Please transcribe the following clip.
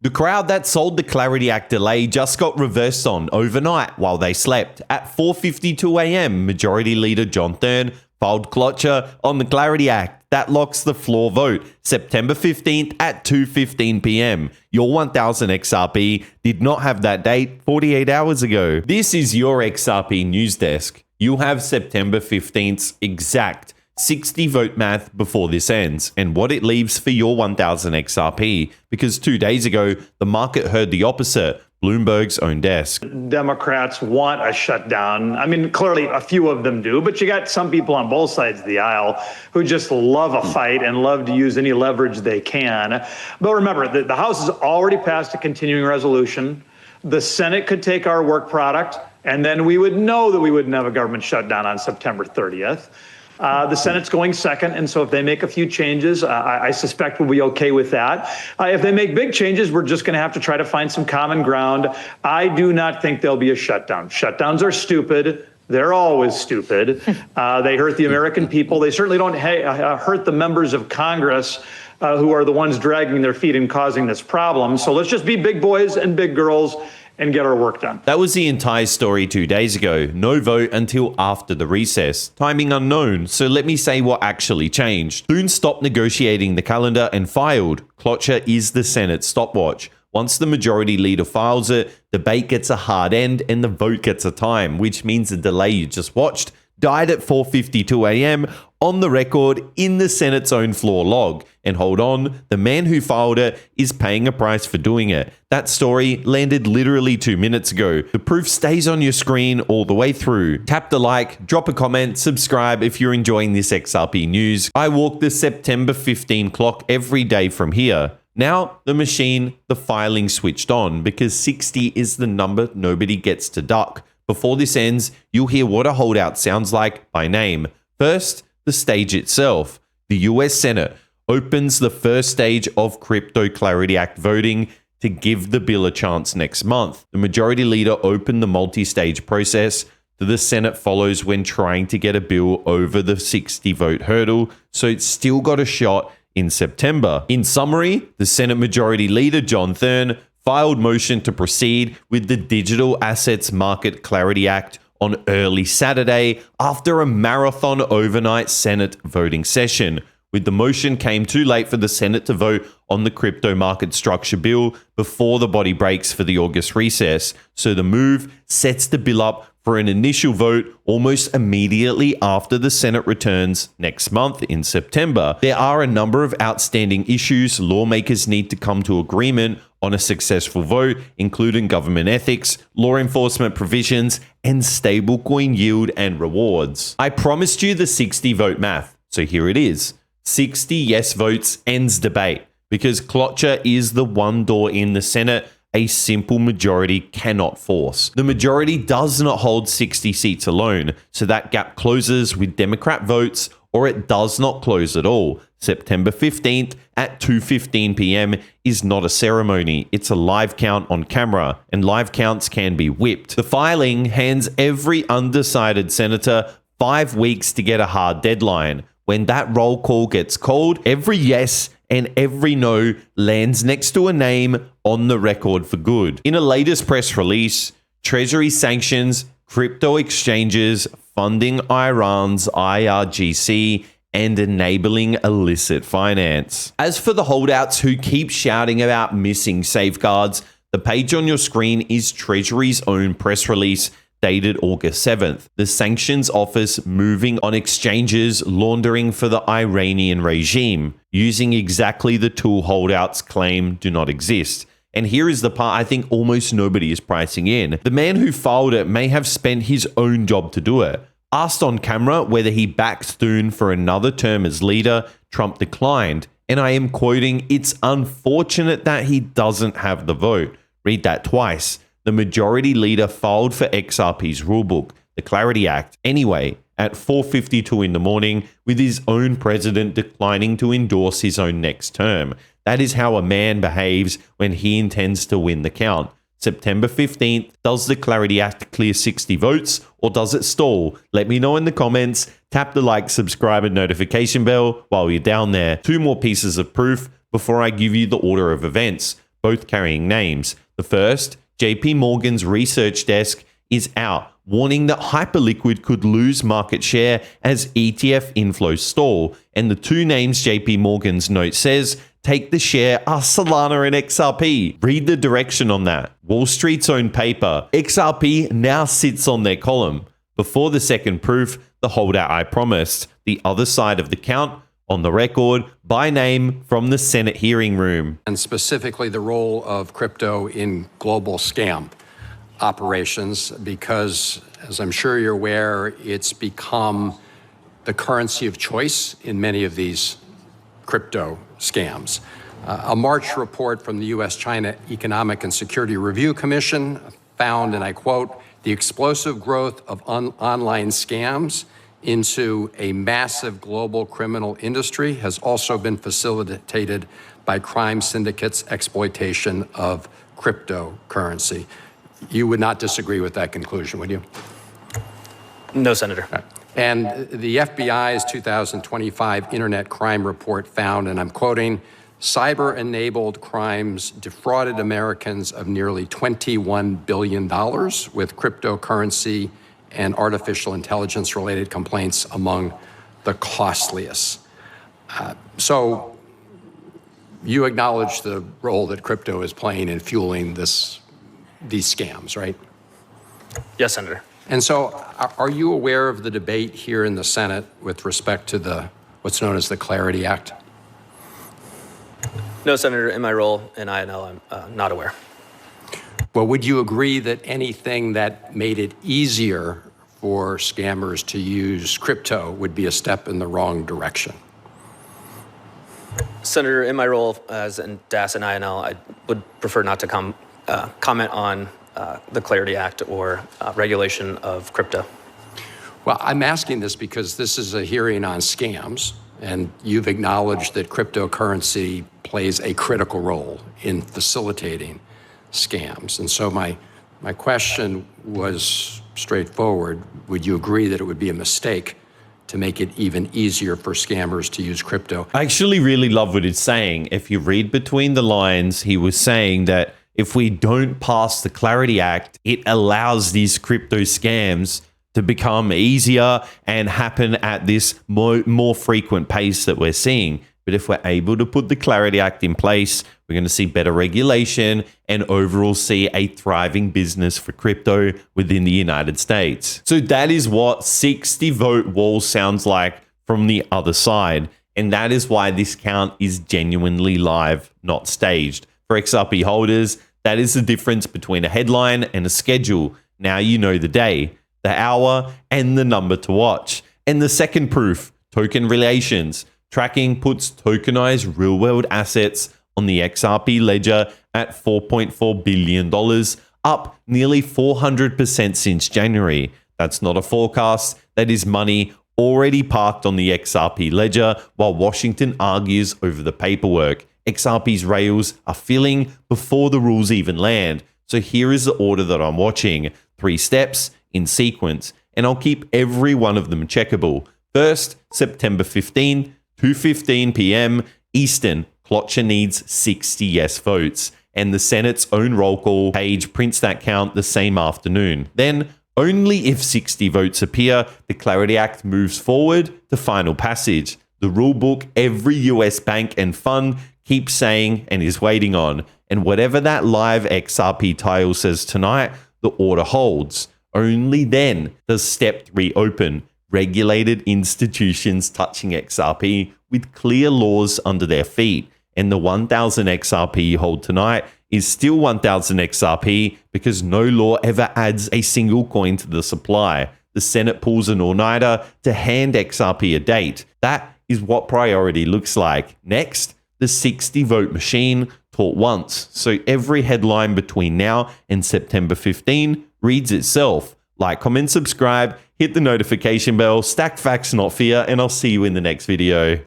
The crowd that sold the Clarity Act delay just got reversed on overnight while they slept. At 4:52 a.m., Majority Leader John Thune filed cloture on the Clarity Act. That locks the floor vote, September 15th at 2:15 p.m. Your 1000 XRP did not have that date 48 hours ago. This is your XRP news desk. You'll have September 15th's exact 60 vote math before this ends and what it leaves for your 1000 XRP, because 2 days ago, the market heard the opposite. Bloomberg's own desk. Democrats want a shutdown. I mean, clearly a few of them do, but you got some people on both sides of the aisle who just love a fight and love to use any leverage they can. But remember, the House has already passed a continuing resolution. The Senate could take our work product, and then we would know that we wouldn't have a government shutdown on September 30th. The Senate's going second, and so if they make a few changes, I suspect we'll be okay with that. If they make big changes, we're just going to have to try to find some common ground. I do not think there'll be a shutdown. Shutdowns are stupid. They're always stupid. They hurt the American people. They certainly don't hurt the members of Congress who are the ones dragging their feet and causing this problem. So let's just be big boys and big girls and get our work done. That was the entire story 2 days ago. No vote until after the recess. Timing unknown, so let me say what actually changed. Thune stopped negotiating the calendar and filed. Cloture is the Senate stopwatch. Once the majority leader files it, debate gets a hard end and the vote gets a time, which means the delay you just watched died at 4:52 a.m. on the record in the Senate's own floor log. And hold on, the man who filed it is paying a price for doing it. That story landed literally 2 minutes ago. The proof stays on your screen all the way through. Tap the like, drop a comment, subscribe if you're enjoying this XRP news. I walk the September 15 clock every day from here. Now, the filing switched on because 60 is the number nobody gets to duck. Before this ends, you'll hear what a holdout sounds like by name. First, the stage itself. The US Senate opens the first stage of Crypto Clarity Act voting to give the bill a chance next month. The majority leader opened the multi-stage process. The Senate follows when trying to get a bill over the 60 vote hurdle, so it's still got a shot in September. In summary, the Senate Majority Leader John Thune filed motion to proceed with the Digital Assets Market Clarity Act on early Saturday after a marathon overnight Senate voting session. With the motion came too late for the Senate to vote on the crypto market structure bill before the body breaks for the August recess. So the move sets the bill up for an initial vote almost immediately after the Senate returns next month in September. There are a number of outstanding issues lawmakers need to come to agreement on a successful vote, including government ethics, law enforcement provisions, and stablecoin yield and rewards. I promised you the 60 vote math, so here it is. 60 yes votes ends debate, because cloture is the one door in the Senate a simple majority cannot force. The majority does not hold 60 seats alone, so that gap closes with Democrat votes, or it does not close at all. September 15th at 2:15 p.m. is not a ceremony, it's a live count on camera, and live counts can be whipped. The filing hands every undecided senator 5 weeks to get a hard deadline. When that roll call gets called, every yes and every no lands next to a name on the record for good. In a latest press release, Treasury sanctions crypto exchanges funding Iran's IRGC and enabling illicit finance. As for the holdouts who keep shouting about missing safeguards, the page on your screen is Treasury's own press release dated August 7th. The sanctions office moving on exchanges laundering for the Iranian regime, using exactly the tool holdouts claim do not exist. And here is the part I think almost nobody is pricing in. The man who filed it may have spent his own job to do it. Asked on camera whether he backs Thune for another term as leader, Trump declined. And I am quoting, "It's unfortunate that he doesn't have the vote." Read that twice. The majority leader filed for XRP's rulebook, the Clarity Act, anyway, at 4:52 in the morning, with his own president declining to endorse his own next term. That is how a man behaves when he intends to win the count. September 15th, does the Clarity Act clear 60 votes or does it stall? Let me know in the comments. Tap the like, subscribe, and notification bell while you're down there. 2 more pieces of proof before I give you the order of events. both carrying names. The first, JP Morgan's research desk, is out, warning that Hyperliquid could lose market share as ETF inflows stall. And the two names JP Morgan's note says take the share are Solana and XRP. Read the direction on that. Wall Street's own paper. XRP now sits on their column. Before the second proof, the holdout I promised. The other side of the count, on the record, by name from the Senate hearing room. And specifically the role of crypto in global scam operations, because, as I'm sure you're aware, it's become the currency of choice in many of these crypto scams. A March report from the U.S.-China Economic and Security Review Commission found, and I quote, the explosive growth of online scams into a massive global criminal industry has also been facilitated by crime syndicates' exploitation of cryptocurrency. You would not disagree with that conclusion, would you? No, Senator. And the FBI's 2025 Internet Crime Report found, and I'm quoting, cyber-enabled crimes defrauded Americans of nearly $21 billion, with cryptocurrency and artificial intelligence-related complaints among the costliest. So you acknowledge the role that crypto is playing in fueling these scams, right? Yes, Senator. And so are you aware of the debate here in the Senate with respect to what's known as the Clarity Act? No, Senator. In my role in INL, I'm not aware. Well, would you agree that anything that made it easier for scammers to use crypto would be a step in the wrong direction? Senator, in my role as in DAS and INL, I would prefer not to comment on the Clarity Act or regulation of crypto. Well, I'm asking this because this is a hearing on scams, and you've acknowledged that cryptocurrency plays a critical role in facilitating scams. And so my question was straightforward. Would you agree that it would be a mistake to make it even easier for scammers to use crypto? I actually really love what it's saying. If you read between the lines, he was saying that if we don't pass the Clarity Act, it allows these crypto scams to become easier and happen at this more frequent pace that we're seeing. But if we're able to put the Clarity Act in place, we're going to see better regulation and overall see a thriving business for crypto within the United States. So that is what 60 vote wall sounds like from the other side. And that is why this count is genuinely live, not staged. For XRP holders, that is the difference between a headline and a schedule. Now you know the day, the hour, and the number to watch. And the second proof, token relations. Tracking puts tokenized real-world assets on the XRP Ledger at $4.4 billion, up nearly 400% since January. That's not a forecast. That is money already parked on the XRP Ledger while Washington argues over the paperwork. XRP's rails are filling before the rules even land. So here is the order that I'm watching. 3 steps in sequence, and I'll keep every one of them checkable. First, September 15, 2:15 p.m. Eastern, cloture needs 60 yes votes, and the Senate's own roll call page prints that count the same afternoon. Then, only if 60 votes appear, the Clarity Act moves forward to final passage. The rulebook every US bank and fund keeps saying and is waiting on. And whatever that live XRP tile says tonight, the order holds. Only then does step 3 open. Regulated institutions touching XRP with clear laws under their feet. And the 1000 XRP you hold tonight is still 1000 XRP because no law ever adds a single coin to the supply. The Senate pulls an all-nighter to hand XRP a date. That is what priority looks like. Next, the 60 vote machine taught once. So every headline between now and September 15 reads itself. Like, comment, subscribe, hit the notification bell, stack facts, not fear, and I'll see you in the next video.